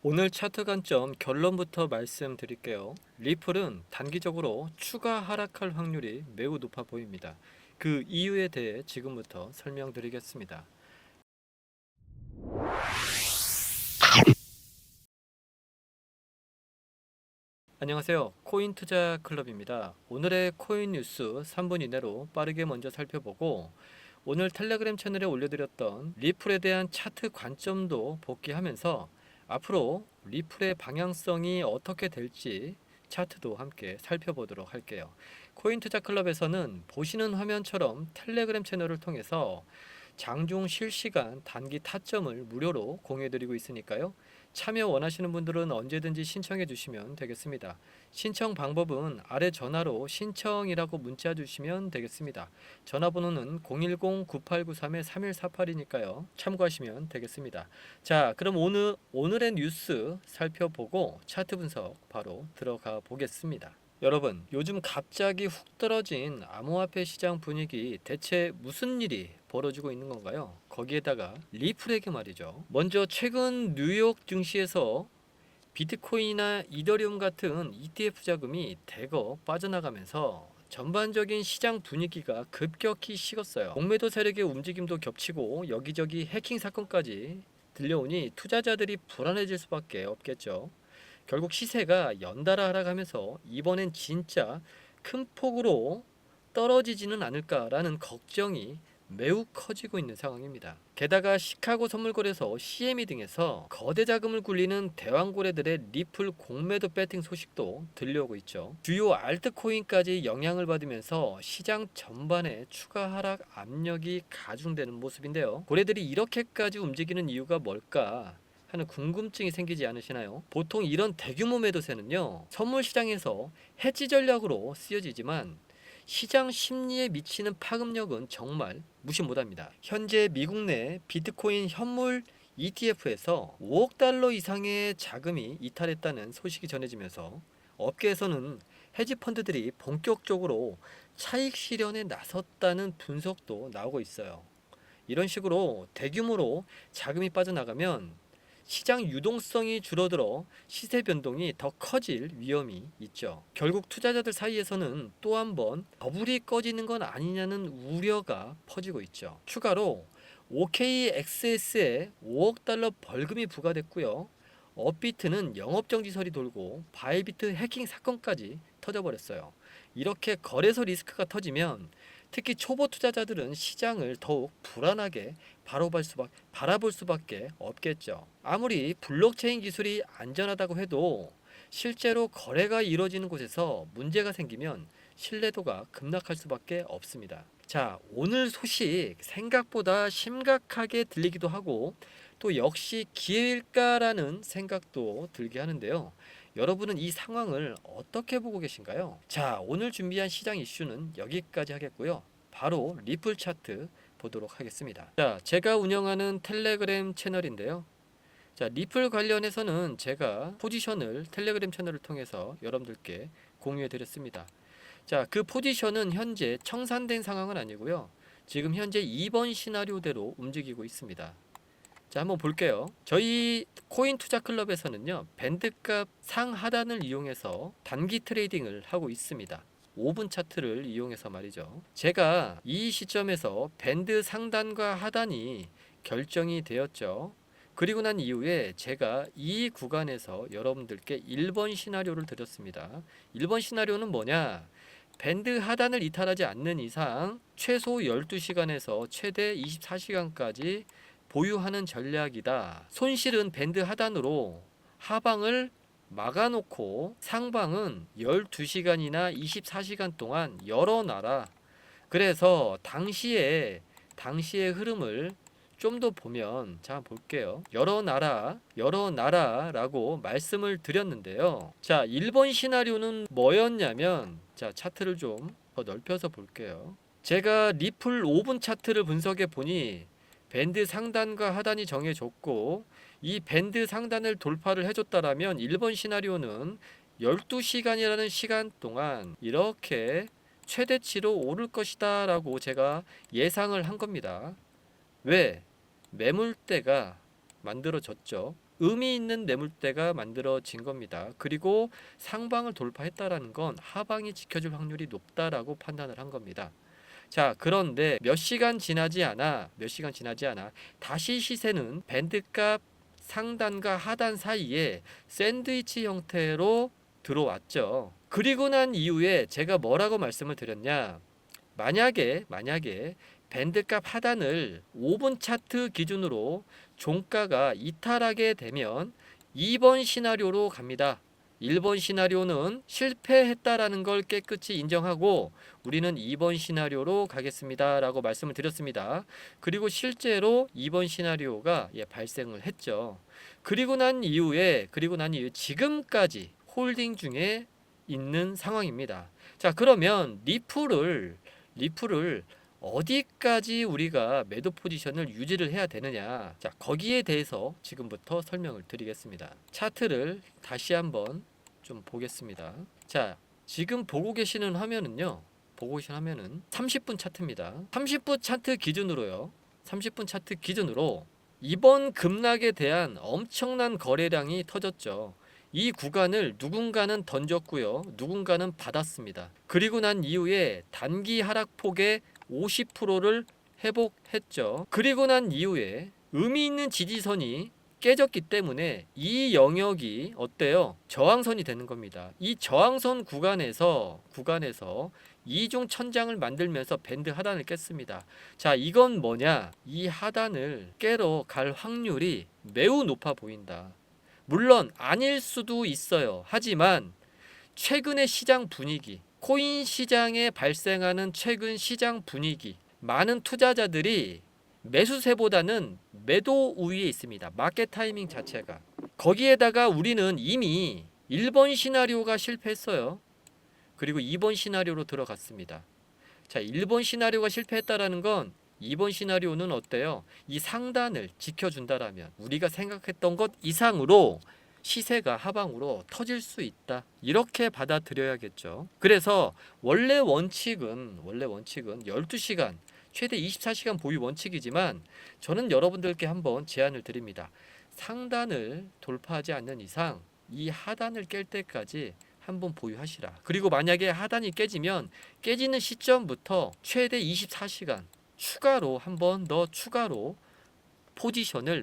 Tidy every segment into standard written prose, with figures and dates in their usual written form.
오늘 차트 관점 결론부터 말씀드릴게요. 리플은 단기적으로 추가 하락할 확률이 매우 높아 보입니다. 그 이유에 대해 지금부터 설명드리겠습니다. 안녕하세요. 코인 투자 클럽입니다. 오늘의 코인 뉴스 3분 이내로 빠르게 먼저 살펴보고 오늘 텔레그램 채널에 올려드렸던 리플에 대한 차트 관점도 복귀하면서 앞으로 리플의 방향성이 어떻게 될지 차트도 함께 살펴보도록 할게요. 코인 투자 클럽에서는 보시는 화면처럼 텔레그램 채널을 통해서 장중 실시간 단기 타점을 무료로 공유해드리고 있으니까요. 참여 원하시는 분들은 언제든지 신청해 주시면 되겠습니다. 신청 방법은 아래 전화로 신청이라고 문자 주시면 되겠습니다. 전화번호는 010-9893-3148이니까요. 참고하시면 되겠습니다. 자, 그럼 오늘의 뉴스 살펴보고 차트 분석 바로 들어가 보겠습니다. 여러분, 요즘 갑자기 훅 떨어진 암호화폐 시장 분위기 대체 무슨 일이 벌어지고 있는 건가요? 거기에다가 리플에게 말이죠. 먼저 최근 뉴욕 증시에서 비트코인이나 이더리움 같은 ETF 자금이 대거 빠져나가면서 전반적인 시장 분위기가 급격히 식었어요. 공매도 세력의 움직임도 겹치고 여기저기 해킹 사건까지 들려오니 투자자들이 불안해질 수밖에 없겠죠. 결국 시세가 연달아 하락하면서 이번엔 진짜 큰 폭으로 떨어지지는 않을까라는 걱정이 매우 커지고 있는 상황입니다. 게다가 시카고 선물거래소 CME 등에서 거대 자금을 굴리는 대왕고래들의 리플 공매도 배팅 소식도 들려오고 있죠. 주요 알트코인까지 영향을 받으면서 시장 전반에 추가 하락 압력이 가중되는 모습인데요. 고래들이 이렇게까지 움직이는 이유가 뭘까 하는 궁금증이 생기지 않으시나요? 보통 이런 대규모 매도세는요, 선물 시장에서 해지 전략으로 쓰여지지만 시장 심리에 미치는 파급력은 정말 무시 못합니다. 현재 미국 내 비트코인 현물 ETF에서 5억 달러 이상의 자금이 이탈했다는 소식이 전해지면서 업계에서는 헤지 펀드들이 본격적으로 차익 실현에 나섰다는 분석도 나오고 있어요. 이런 식으로 대규모로 자금이 빠져나가면 시장 유동성이 줄어들어 시세 변동이 더 커질 위험이 있죠. 결국 투자자들 사이에서는 또 한 번 버블이 꺼지는 건 아니냐는 우려가 퍼지고 있죠. 추가로 OKXS에 5억 달러 벌금이 부과됐고요. 업비트는 영업정지설이 돌고 바이비트 해킹 사건까지 터져버렸어요. 이렇게 거래소 리스크가 터지면 특히 초보 투자자들은 시장을 더욱 불안하게 바라볼 수밖에 없겠죠. 아무리 블록체인 기술이 안전하다고 해도 실제로 거래가 이루어지는 곳에서 문제가 생기면 신뢰도가 급락할 수밖에 없습니다. 자, 오늘 소식 생각보다 심각하게 들리기도 하고 또 역시 기회일까라는 생각도 들게 하는데요. 여러분은 이 상황을 어떻게 보고 계신가요? 자, 오늘 준비한 시장 이슈는 여기까지 하겠고요. 바로 리플 차트 보도록 하겠습니다. 자, 제가 운영하는 텔레그램 채널인데요. 자, 리플 관련해서는 제가 포지션을 텔레그램 채널을 통해서 여러분들께 공유해 드렸습니다. 자, 그 포지션은 현재 청산된 상황은 아니고요. 지금 현재 2번 시나리오대로 움직이고 있습니다. 자, 한번 볼게요. 저희 코인 투자 클럽에서는요, 밴드값 상하단을 이용해서 단기 트레이딩을 하고 있습니다. 5분 차트를 이용해서 말이죠. 제가 이 시점에서 밴드 상단과 하단이 결정이 되었죠. 그리고 난 이후에 제가 이 구간에서 여러분들께 1번 시나리오를 드렸습니다. 1번 시나리오는 뭐냐? 밴드 하단을 이탈하지 않는 이상 최소 12시간에서 최대 24시간까지 보유하는 전략이다. 손실은 밴드 하단으로 하방을 막아놓고 상방은 12시간이나 24시간 동안 열어놔라. 그래서 당시의 흐름을 좀 더 보면, 자, 볼게요. 열어놔라라고 말씀을 드렸는데요. 자, 1번 시나리오는 뭐였냐면, 자, 차트를 좀 더 넓혀서 볼게요. 제가 리플 5분 차트를 분석해 보니 밴드 상단과 하단이 정해졌고, 이 밴드 상단을 돌파를 해줬다라면 1번 시나리오는 12시간이라는 시간 동안 이렇게 최대치로 오를 것이다 라고 제가 예상을 한 겁니다. 왜? 매물대가 만들어졌죠. 의미 있는 매물대가 만들어진 겁니다. 그리고 상방을 돌파했다라는 건 하방이 지켜줄 확률이 높다라고 판단을 한 겁니다. 자, 그런데 몇 시간 지나지 않아 다시 시세는 밴드값 상단과 하단 사이에 샌드위치 형태로 들어왔죠. 그리고 난 이후에 제가 뭐라고 말씀을 드렸냐? 만약에 밴드값 하단을 5분 차트 기준으로 종가가 이탈하게 되면 2번 시나리오로 갑니다. 1번 시나리오는 실패했다라는 걸 깨끗이 인정하고 우리는 2번 시나리오로 가겠습니다 라고 말씀을 드렸습니다. 그리고 실제로 2번 시나리오가 발생을 했죠. 그리고 난 이후에 지금까지 홀딩 중에 있는 상황입니다. 자, 그러면 리플을 어디까지 우리가 매도 포지션을 유지를 해야 되느냐? 자, 거기에 대해서 지금부터 설명을 드리겠습니다. 차트를 다시 한번 좀 보겠습니다. 자, 지금 보고 계시는 화면은요. 30분 차트입니다. 30분 차트 기준으로요. 30분 차트 기준으로 이번 급락에 대한 엄청난 거래량이 터졌죠. 이 구간을 누군가는 던졌고요. 누군가는 받았습니다. 그리고 난 이후에 단기 하락폭의 50%를 회복했죠. 그리고 난 이후에 의미 있는 지지선이 깨졌기 때문에 이 영역이 어때요? 저항선이 되는 겁니다. 이 저항선 구간에서 이중 천장을 만들면서 밴드 하단을 깼습니다. 자, 이건 뭐냐? 이 하단을 깨러 갈 확률이 매우 높아 보인다. 물론 아닐 수도 있어요. 하지만 최근의 시장 분위기, 코인 시장에 발생하는 최근 시장 분위기, 많은 투자자들이 매수세보다는 매도 우위에 있습니다. 마켓 타이밍 자체가. 거기에다가 우리는 이미 1번 시나리오가 실패했어요. 그리고 2번 시나리오로 들어갔습니다. 자, 1번 시나리오가 실패했다라는 건 2번 시나리오는 어때요? 이 상단을 지켜준다라면 우리가 생각했던 것 이상으로 시세가 하방으로 터질 수 있다. 이렇게 받아들여야겠죠. 그래서 원래 원칙은 12시간, 최대 24시간 보유 원칙이지만 저는 여러분들께 한번 제안을 드립니다. 상단을 돌파하지 않는 이상 이 하단을 깰 때까지 한번 보유하시라. 그리고 만약에 하단이 깨지면 깨지는 시점부터 최대 24시간 추가로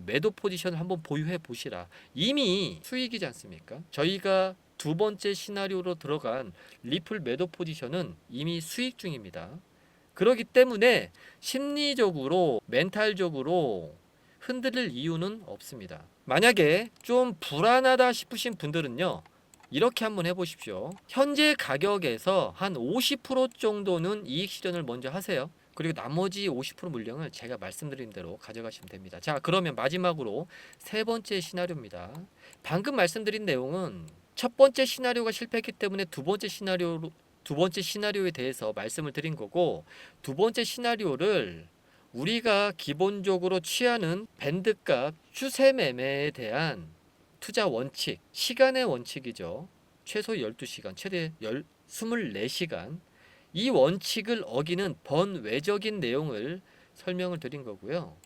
매도 포지션을 한번 보유해 보시라. 이미 수익이지 않습니까? 저희가 두 번째 시나리오로 들어간 리플 매도 포지션은 이미 수익 중입니다. 그렇기 때문에 심리적으로 멘탈적으로 흔들릴 이유는 없습니다. 만약에 좀 불안하다 싶으신 분들은요, 이렇게 한번 해보십시오. 현재 가격에서 한 50% 정도는 이익 실현을 먼저 하세요. 그리고 나머지 50% 물량을 제가 말씀드린 대로 가져가시면 됩니다. 자, 그러면 마지막으로 세 번째 시나리오입니다. 방금 말씀드린 내용은 첫 번째 시나리오가 실패했기 때문에 두 번째 시나리오에 대해서 말씀을 드린 거고, 두 번째 시나리오를 우리가 기본적으로 취하는 밴드값 추세 매매에 대한 투자 원칙, 시간의 원칙이죠. 최소 12시간, 최대 24시간. 이 원칙을 어기는 번외적인 내용을 설명을 드린 거고요.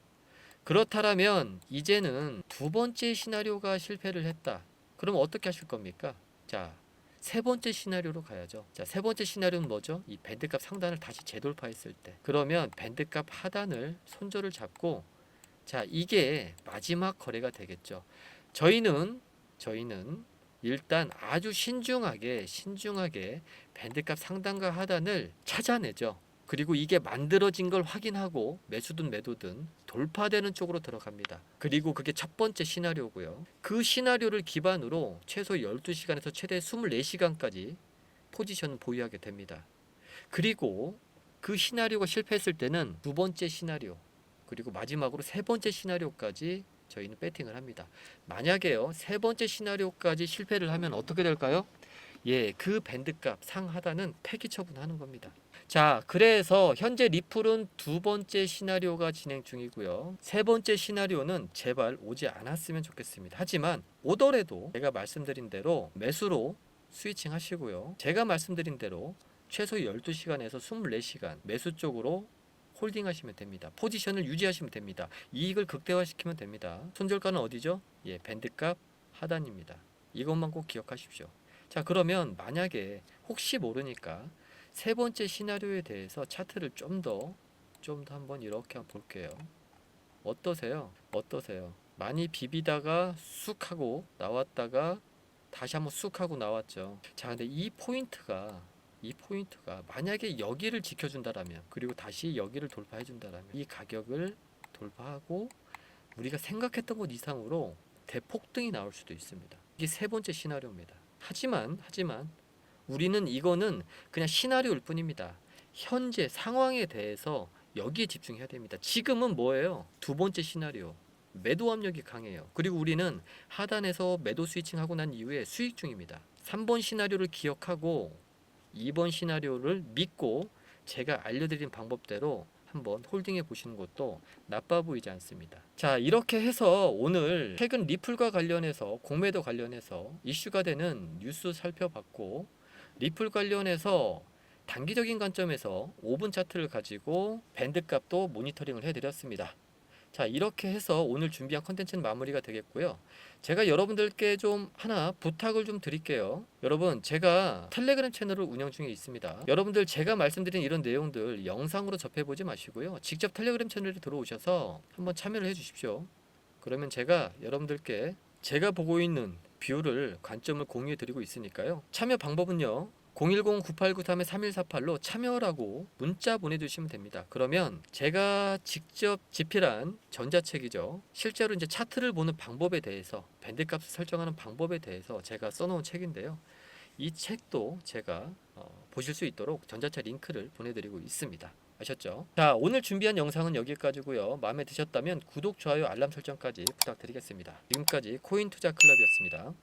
그렇다면 이제는 두 번째 시나리오가 실패를 했다. 그럼 어떻게 하실 겁니까? 자, 세 번째 시나리오로 가야죠. 자, 세 번째 시나리오는 뭐죠? 이 밴드값 상단을 다시 재돌파했을 때. 그러면 밴드값 하단을 손절을 잡고, 자, 이게 마지막 거래가 되겠죠. 저희는 일단 아주 신중하게 밴드값 상단과 하단을 찾아내죠. 그리고 이게 만들어진 걸 확인하고 매수든 매도든 돌파되는 쪽으로 들어갑니다. 그리고 그게 첫 번째 시나리오고요. 그 시나리오를 기반으로 최소 12시간에서 최대 24시간까지 포지션을 보유하게 됩니다. 그리고 그 시나리오가 실패했을 때는 두 번째 시나리오, 그리고 마지막으로 세 번째 시나리오까지 저희는 배팅을 합니다. 만약에요, 세 번째 시나리오까지 실패를 하면 어떻게 될까요? 그 밴드값 상하단은 폐기 처분하는 겁니다. 자, 그래서 현재 리플은 두 번째 시나리오가 진행 중이고요. 세 번째 시나리오는 제발 오지 않았으면 좋겠습니다. 하지만 오더라도 제가 말씀드린 대로 매수로 스위칭 하시고요. 제가 말씀드린 대로 최소 12시간에서 24시간 매수 쪽으로 홀딩하시면 됩니다. 포지션을 유지하시면 됩니다. 이익을 극대화시키면 됩니다. 손절가는 어디죠? 예, 밴드값 하단입니다. 이것만 꼭 기억하십시오. 자, 그러면 만약에 혹시 모르니까 세 번째 시나리오에 대해서 차트를 좀 더 한번 이렇게 한번 볼게요. 어떠세요? 어떠세요? 많이 비비다가 쑥 하고 나왔다가 다시 한번 쑥 하고 나왔죠. 자, 근데 이 포인트가 만약에 여기를 지켜준다라면, 그리고 다시 여기를 돌파해준다라면, 이 가격을 돌파하고 우리가 생각했던 것 이상으로 대폭등이 나올 수도 있습니다. 이게 세 번째 시나리오입니다. 하지만 우리는 이거는 그냥 시나리오일 뿐입니다. 현재 상황에 대해서 여기에 집중해야 됩니다. 지금은 뭐예요? 두 번째 시나리오. 매도 압력이 강해요. 그리고 우리는 하단에서 매도 스위칭하고 난 이후에 수익 중입니다. 3번 시나리오를 기억하고 2번 시나리오를 믿고 제가 알려드린 방법대로 한번 홀딩해 보시는 것도 나빠 보이지 않습니다. 자, 이렇게 해서 오늘 최근 리플과 관련해서 공매도 관련해서 이슈가 되는 뉴스 살펴봤고, 리플 관련해서 단기적인 관점에서 5분 차트를 가지고 밴드 값도 모니터링을 해드렸습니다. 자, 이렇게 해서 오늘 준비한 컨텐츠는 마무리가 되겠고요. 제가 여러분들께 좀 하나 부탁을 좀 드릴게요. 여러분, 제가 텔레그램 채널을 운영 중에 있습니다. 여러분들 제가 말씀드린 이런 내용들 영상으로 접해보지 마시고요. 직접 텔레그램 채널에 들어오셔서 한번 참여를 해주십시오. 그러면 제가 여러분들께 제가 보고 있는 뷰를 관점을 공유해 드리고 있으니까요. 참여 방법은요. 010-9893-3148로 참여라고 문자 보내주시면 됩니다. 그러면 제가 직접 집필한 전자책이죠. 실제로 이제 차트를 보는 방법에 대해서, 밴드값을 설정하는 방법에 대해서 제가 써놓은 책인데요. 이 책도 제가 보실 수 있도록 전자책 링크를 보내드리고 있습니다. 아셨죠? 자, 오늘 준비한 영상은 여기까지고요. 마음에 드셨다면 구독, 좋아요, 알람 설정까지 부탁드리겠습니다. 지금까지 코인투자클럽이었습니다.